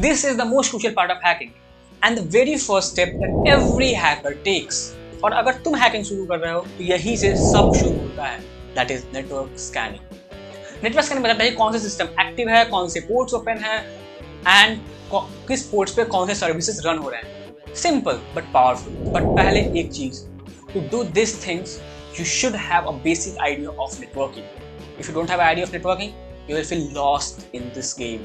This is the most crucial part of hacking and the very first step that every hacker takes. और अगर तुम hacking शुरू कर रहे हो तो यही से सब शुरू होता है, that is network scanning. Network scanning बताता है कौन सा सिस्टम एक्टिव है, कौन से पोर्ट्स ओपन है एंड किस पोर्ट्स पे कौन से सर्विसेज रन हो रहे हैं। Simple but powerful. बट पहले एक चीज, to do this things you should have a basic idea of networking. If you don't have an idea of networking, you will feel lost in this game.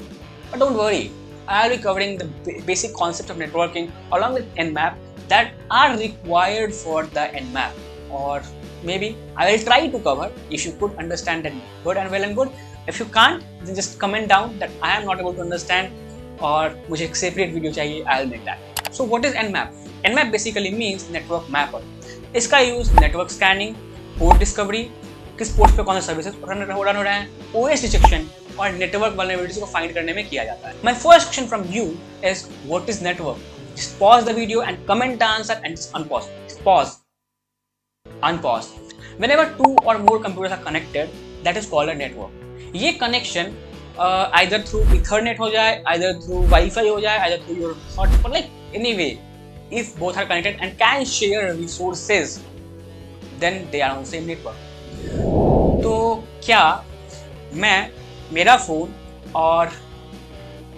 But don't worry, I'll be covering the basic concept of networking along with Nmap that are required for the Nmap. Or maybe I will try to cover if you could understand that good and well and good. If you can't, then just comment down that I am not able to understand और मुझे एक separate video चाहिए, I'll make that. So what is Nmap? Nmap basically means network mapper. इसका use network scanning, port discovery, किस port पे कौन से services run हो रहे हैं, ओएस डिटेक्शन और नेटवर्क वल्नरेबिलिटीज को फाइंड करने में किया जाता है। My first question from you is what is network? Just pause the video and comment the answer and just unpause. Whenever two or more computers are connected, that is called a network. ये connection either through Ethernet हो जाए, either through Wi-Fi हो जाए, either through your hotspot, like anyway. If both are connected and can share resources, then they are on the same network. तो क्या मेरा phone और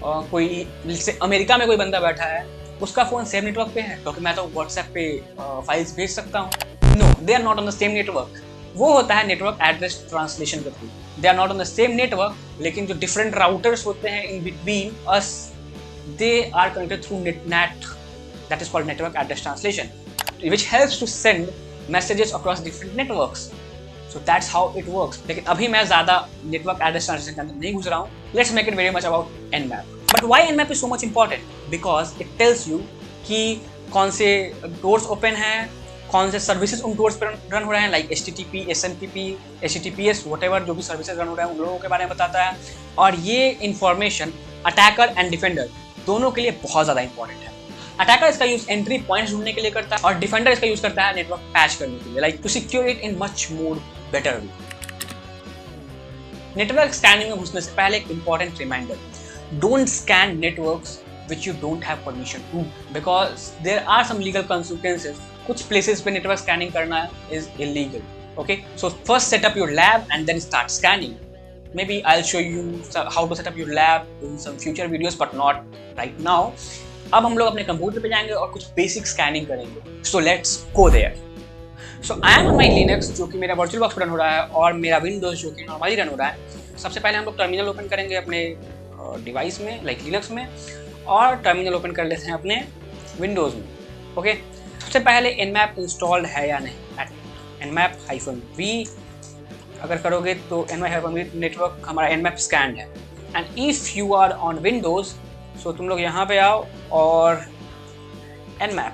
कोई जैसे अमेरिका में कोई बंदा बैठा है उसका फोन सेम नेटवर्क पे है क्योंकि मैं तो व्हाट्सएप पे फाइल्स भेज सकता हूँ? No, they are not on the same network. वो होता है नेटवर्क एड्रेस ट्रांसलेशन के through. They are not on the same network, लेकिन जो डिफरेंट राउटर्स होते हैं in between us, they are connected through net. That is called network address translation, which helps to send messages across different networks. So that's how it works. लेकिन अभी मैं ज़्यादा network address translation के अंदर नहीं घुस रहा हूँ. Let's make it very much about Nmap. But why Nmap is so much important? Because it tells you कि कौन से doors open हैं, कौन से सर्विसेज उन doors पर रन हो रहे हैं, like HTTP, SMTP, HTTPS, whatever जो भी सर्विसेज रन हो रहे हैं उन लोगों के बारे में बताता है। और ये इंफॉर्मेशन अटैकर एंड डिफेंडर दोनों के लिए बहुत ज़्यादा इंपॉर्टेंट है। अटैकर इसका यूज एंट्री पॉइंट्स ढूंढने के लिए करता है और डिफेंडर इसका यूज करता है नेटवर्क पैच करने के लिए, like to secure it in much more better way. Network scanning में घुसने से पहले एक important reminder, don't scan networks which you don't have permission to, because there are some legal consequences. कुछ प्लेसेस पे नेटवर्क स्कैनिंग करना is illegal. Okay, so first set up your lab and then start scanning. Maybe I'll show you how to set up your lab in some future videos, but not right now. अब हम लोग अपने computer पे जाएंगे और कुछ basic scanning करेंगे. So let's go there. So I am on my Linux जो कि मेरा वर्चुअल बॉक्स रन हो रहा है और मेरा Windows जो कि नॉर्मली रन हो रहा है. सबसे पहले हम लोग टर्मिनल ओपन करेंगे अपने डिवाइस में, लाइक लिनक्स में, और टर्मिनल ओपन कर लेते हैं अपने विंडोज़ में. ओके, सबसे पहले Nmap इंस्टॉल्ड है या नहीं. Nmap-v अगर करोगे तो Nmap नेटवर्क हमारा Nmap स्कैन है. And if you are on Windows, so तुम लोग यहाँ पे आओ और Nmap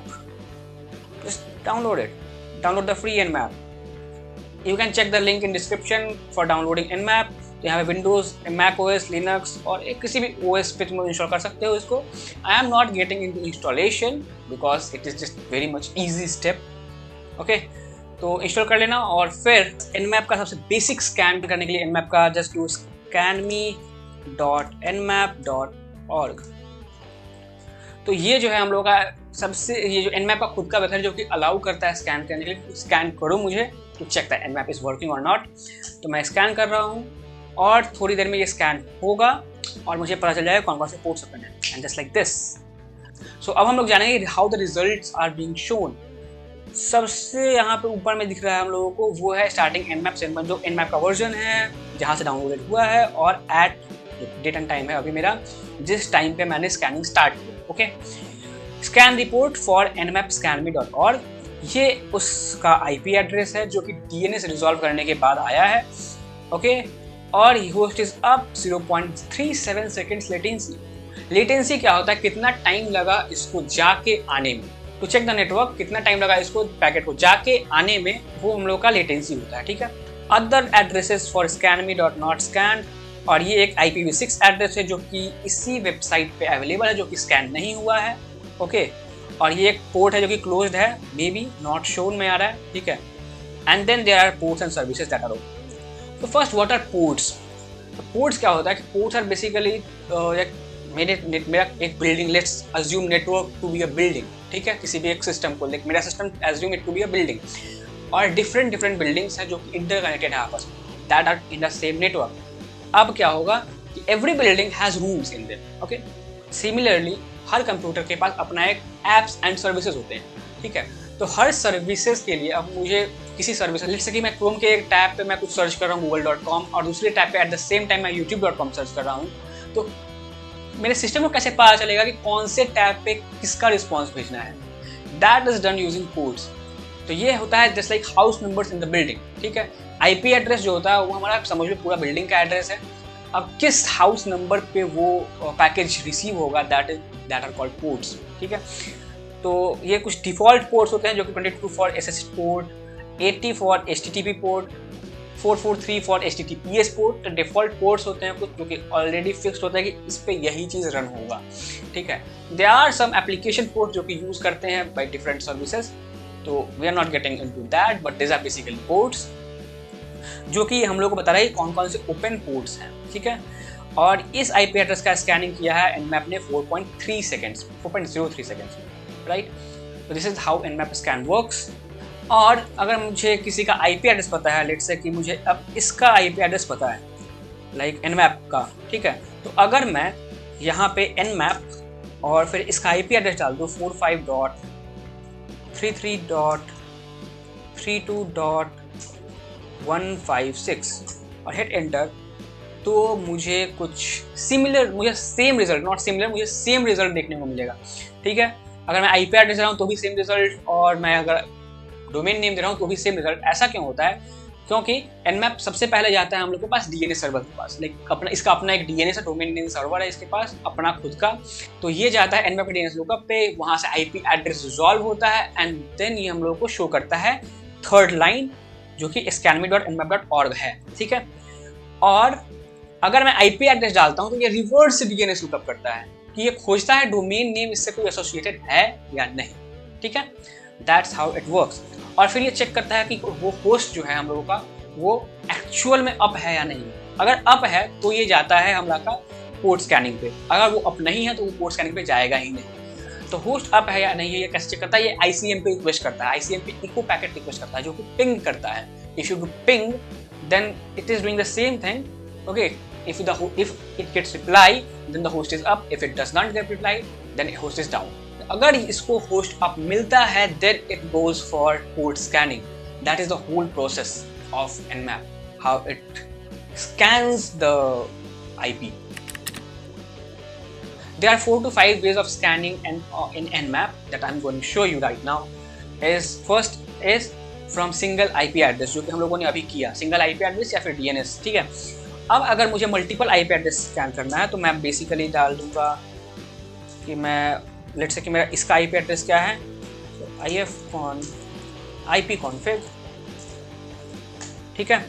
just download it. Download the free Nmap. You can check the link in description for downloading Nmap. तो यहाँ पे Windows, Mac OS, Linux और किसी भी OS पे तुम लोग इंस्टॉल कर सकते हो इसको. I am not getting into installation because it is just very much easy step. Okay, तो इंस्टॉल कर लेना और फिर Nmap का सबसे बेसिक स्कैन करने के लिए Nmap का जस्ट यूज scanme.nmap.org. तो ये जो है हम लोग का सबसे, ये जो Nmap का खुद का वेबसाइट जो कि अलाउ करता है स्कैन करने के लिए. स्कैन करो मुझे तो check the Nmap is working और नॉट. तो मैं स्कैन कर रहा हूँ और थोड़ी देर में ये स्कैन होगा और मुझे पता चल जाएगा कौन कौन से पोर्ट्स ओपन है. And just like this. So अब हम लोग जानेंगे how the results are being shown. सबसे यहाँ पे ऊपर में दिख रहा है हम लोगों को, वो है स्टार्टिंग Nmap 7 जो Nmap का वर्जन है जहाँ से डाउनलोडेड हुआ है और एट डेट एंड टाइम है अभी मेरा जिस टाइम पे मैंने स्कैनिंग स्टार्ट की. Okay, scan report for Nmap scanme.org. ये उसका IP एड्रेस है जो कि DNS रिजॉल्व करने के बाद आया है. ओके, और host is up 0.37 seconds latency. Latency क्या होता है, कितना टाइम लगा इसको जाके आने में. तो चेक द नेटवर्क, कितना टाइम लगा इसको पैकेट को जाके आने में, वो हम लोग का लेटेंसी होता है. ठीक है. अदर एड्रेसेस फॉर scanme.notscan, और ये एक IPv6 एड्रेस है जो कि इसी वेबसाइट पे अवेलेबल है जो कि स्कैन नहीं हुआ है. ओके, और ये एक पोर्ट है जो कि क्लोज्ड है, मे बी नॉट शोन में आ रहा है. ठीक है. And then there are ports and services that are open. तो फर्स्ट, व्हाट आर पोर्ट्स? तो पोर्ट्स क्या होता है कि पोर्ट्स आर बेसिकली मेरा एक building, let's assume network to be a building, ठीक है, किसी भी एक सिस्टम को, लाइक मेरा system assume it to be a building, और डिफरेंट बिल्डिंग्स हैं जो कि इंटरकनेक्टेड है आपस में, that are in the same network. अब क्या होगा कि every building has rooms in them, okay. Similarly her computer के पास अपना एक एप्स एंड सर्विसेज होते हैं, ठीक है। तो हर सर्विसेज के लिए अब मुझे किसी सर्विस, जैसे कि मैं क्रोम के एक टैब पे मैं कुछ सर्च कर रहा हूँ google.com, और दूसरे टैब पे एट द सेम टाइम मैं youtube.com सर्च कर रहा हूँ, तो मेरे सिस्टम को कैसे पता चलेगा कि कौन से टैब पे किसका रिस्पॉन्स भेजना है? That is done using codes. तो ये होता है just like house numbers in the building, ठीक है। आईपी एड्रेस जो होता है वो हमारा समझ लो पूरा बिल्डिंग का एड्रेस है। अब किस हाउस नंबर पे वो पैकेज रिसीव होगा, दैट आर कॉल्ड पोर्ट्स, ठीक है। तो ये कुछ डिफॉल्ट पोर्ट्स होते हैं जो कि 22 for SSH port, 80 for HTTP port, 443 for HTTPS port. Default ports होते हैं कुछ जो कि ऑलरेडी फिक्स्ड होता है कि इस पे यही चीज़ रन होगा, ठीक है। There are some application port जो कि यूज़ करते हैं बाय डिफरेंट सर्विसेज, तो we are not getting into that, but this are basically ports जो कि हम लोग को बता रहा है कौन कौन से ओपन पोर्ट्स हैं, ठीक है। और इस आईपी एड्रेस का स्कैनिंग किया है एनमैप ने 4.03 सेकेंड्स, 4.03 सेकेंड्स में, राइट। तो this is how Nmap scan works. और अगर मुझे किसी का आईपी एड्रेस पता है, लेट्स से कि मुझे अब इसका आईपी एड्रेस पता है, लाइक एनमैप का, ठीक है। तो अगर मैं यहाँ पे एनमैप और फिर इसका आईपी एड्रेस डाल दूँ 45.33.32.156 और हिट एंटर, तो मुझे कुछ सिमिलर, मुझे सेम रिजल्ट, नॉट सिमिलर, मुझे सेम रिजल्ट देखने को मिलेगा, ठीक है। अगर मैं आईपी एड्रेस दे रहा हूँ तो भी सेम रिजल्ट, और मैं अगर डोमेन नेम दे रहा हूँ तो भी सेम रिजल्ट। ऐसा क्यों होता है? क्योंकि एनमैप सबसे पहले जाता है हम लोग के पास डीएनएस सर्वर के पास, लाइक अपना इसका अपना एक डीएनएस है, डोमेन नेम सर्वर है इसके पास अपना खुद का। तो ये जाता है एनमैप के डीएनएस लुकअप पे, वहाँ से आईपी एड्रेस रिजॉल्व होता है एंड देन ये हम लोग को शो करता है थर्ड लाइन जो कि scanme.nmap.org है, ठीक है। और अगर मैं आईपी एड्रेस डालता हूँ तो ये रिवर्स डीएनएस लुकअप करता है कि ये खोजता है डोमेन नेम इससे कोई एसोसिएटेड है या नहीं, ठीक है। That's how it works. और फिर ये चेक करता है कि वो होस्ट जो है हम लोगों का वो एक्चुअल में अप है या नहीं। अगर अप है तो ये जाता है हम लोग का पोर्ट स्कैनिंग पे, अगर वो अप नहीं है तो वो पोर्ट स्कैनिंग पे जाएगा ही नहीं। तो होस्ट अप है या नहीं है ये कैसे चेक करता है? ये ICMP रिक्वेस्ट करता है, ICMP इको पैकेट रिक्वेस्ट करता है जो कि पिंग करता है। If you do ping then it is doing the same thing, okay. if it gets reply then the host is up, if it does not get reply then host is down। अगर इसको host up मिलता है then it goes for port scanning। that is the whole process of Nmap, how it scans the IP। there are 4 to 5 ways of scanning in Nmap that I'm going to show you right now। first is from single IP address जो कि हम लोगों ने अभी किया, single IP address या फिर DNS, ठीक है। अब अगर मुझे मल्टीपल आईपी एड्रेस स्कैन करना है तो मैं बेसिकली डाल दूंगा कि मैं लेट्स से कि मेरा इसका आईपी एड्रेस क्या है, ipconfig, ठीक है।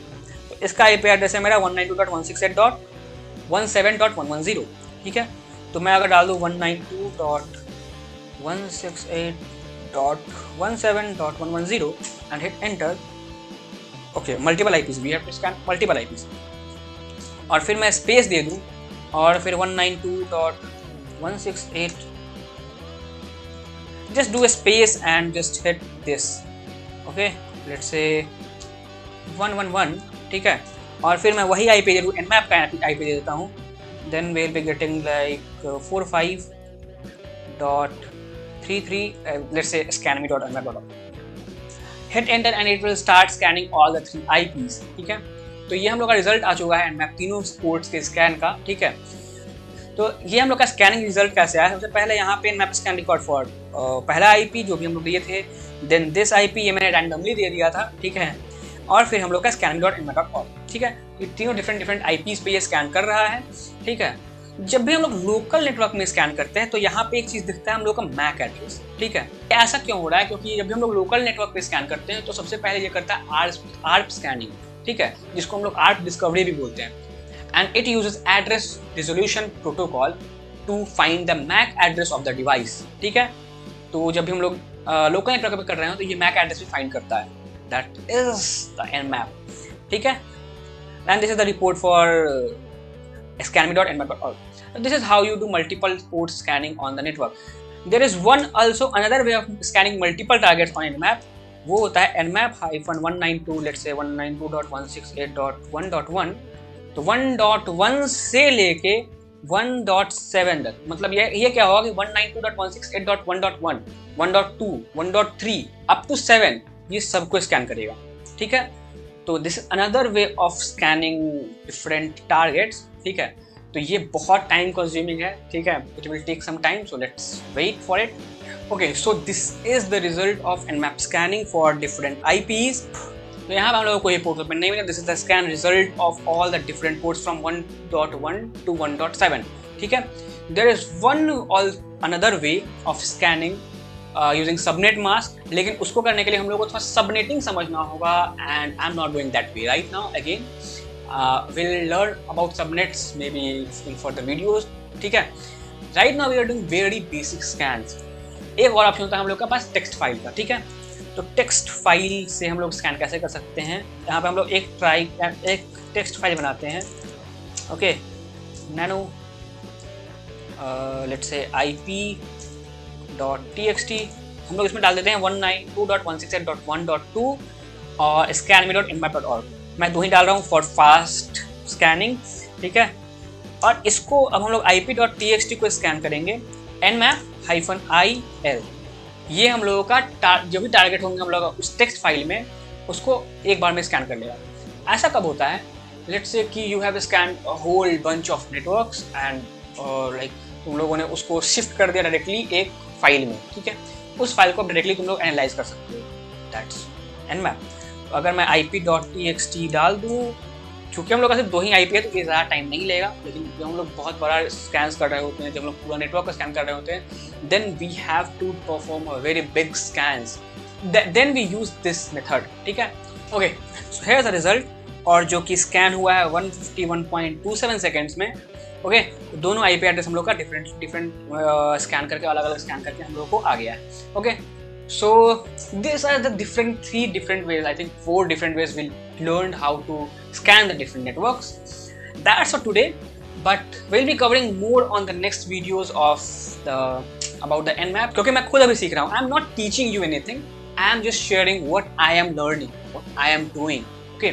तो इसका आईपी एड्रेस है मेरा 192.168.17.110, ठीक है। तो मैं अगर डाल दूँ 192.168.17.110 and hit enter, okay. Multiple IPs, we have to scan multiple IPs. और फिर मैं स्पेस दे दूं और फिर 192.168, just do a space and just hit this, okay, let's say 111, ठीक है। और फिर मैं वही आईपी दे दूं, nmap का आईपी दे देता हूँ, then we'll be getting like 45.33, let's say scanme.nmap.org, hit enter and it will start scanning all the 3 IPs, ठीक है। तो ये हम लोग का रिजल्ट आ चुका है एनमैप तीनों पोर्ट्स के स्कैन का, ठीक है। तो ये हम लोग का स्कैनिंग रिजल्ट कैसे आया? सबसे पहले यहाँ पे एनमैप स्कैन रिकॉर्ड फॉर पहला आईपी जो भी हम लोग दिए थे, देन दिस आईपी ये मैंने रैंडमली दे दिया था, ठीक है। और फिर हम लोग का scanme.nmap.org, ठीक है। ये तीनों डिफरेंट आईपीज पे ये स्कैन कर रहा है, ठीक है। जब भी हम लोग लोकल नेटवर्क में स्कैन करते हैं तो यहाँ पे एक चीज़ दिखता है हम लोग का मैक एड्रेस, ठीक है। ऐसा क्यों हो रहा है? क्योंकि जब भी हम लोग लोकल नेटवर्क पे स्कैन करते हैं तो सबसे पहले ये करता है ARP स्कैनिंग, ठीक है, जिसको हम लोग ARP डिस्कवरी भी बोलते हैं। And it uses address resolution protocol to find the MAC address of the device, ठीक है। तो जब भी हम लोग लोकल नेटवर्क पे कर रहे हो तो ये मैक एड्रेस भी फाइंड करता है, दैट इज द nmap, ठीक है। And this is the report for scanme.nmap.org। This is how you do multiple port scanning on the network. There is one also another way of scanning multiple targets on Nmap. वो होता है nmap-192, let's say 192.168.1.1. तो 1.1 से लेके 1.7 तक, मतलब ये क्या होगा कि 192.168.1.1, 1.2, 1.3 अप टू 7 ये सबको स्कैन करेगा, ठीक है। तो this is another way of scanning different targets, ठीक है। तो ये बहुत टाइम कंज्यूमिंग है, ठीक है, it will take some time, so let's wait for it. Okay, so this is the result of Nmap scanning for different IPs। तो यहाँ पे हम लोगों को ये पोर्ट ओपन नहीं मिला, this is the scan result of all the different ports from 1.1 to 1.7, ठीक है। There is one another way of scanning using subnet mask, लेकिन उसको करने के लिए हम लोगों को थोड़ा सबनेटिंग समझना होगा, and I am not doing that way right now. Again we'll learn about subnets maybe in further videos, ठीक है। right now we are doing very basic scans। एक और ऑप्शन होता है हम लोग के पास टेक्स्ट फाइल का, ठीक है। तो टेक्स्ट फाइल से हम लोग स्कैन कैसे कर सकते हैं, यहाँ पे हम लोग एक टेक्स्ट फाइल बनाते हैं, okay, nano let's say ip.txt, हम लोग इसमें डाल देते हैं 192.168.1.2 और scanme.nmap.org। मैं 2 ही डाल रहा हूँ फॉर फास्ट स्कैनिंग, ठीक है। और इसको अब हम लोग ip.txt को स्कैन करेंगे nmap-il। ये हम लोगों का जो भी टारगेट होंगे हम लोग उस टेक्स्ट फाइल में उसको एक बार में स्कैन कर लेगा। ऐसा कब होता है, लेट्स से कि you have scan a whole bunch of networks and like तुम लोगों ने उसको शिफ्ट कर दिया डायरेक्टली एक फाइल में, ठीक है। उस फाइल को डायरेक्टली तुम लोग एनालाइज कर सकते हो, दैट्स Nmap। तो अगर मैं ip.txt डाल दूँ, चूँकि हम लोग का सिर्फ 2 ही IP है तो ये ज़्यादा टाइम नहीं लेगा, लेकिन जब हम लोग बहुत बड़ा स्कैन कर रहे होते हैं, जब हम लोग पूरा नेटवर्क का स्कैन कर रहे होते हैं, then we have to perform a very big scans, then we use this method, ठीक है। Okay, so here is the result, और जो कि स्कैन हुआ है 151.27 सेकेंड्स में, ओके। दोनों IP एड्रेस हम लोग का डिफरेंट स्कैन करके अलग अलग स्कैन करके हम लोग को आ गया है, okay. So these are the 3 different ways, I think 4 different ways we learned how to scan the different networks. That's for today, but we'll be covering more on the next videos of about the Nmap, क्योंकि मैं खुद अभी सीख रहा हूँ। I'm not teaching you anything, I am just sharing what I am learning, what I am doing, okay।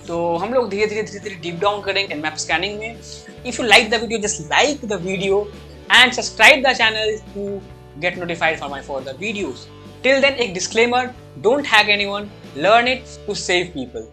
तो हम लोग धीरे धीरे deep down करेंगे Nmap scanning में। If you like the video, just like the video and subscribe the channel to get notified for my further videos. Till then, एक disclaimer, don't hack anyone, learn it to save people.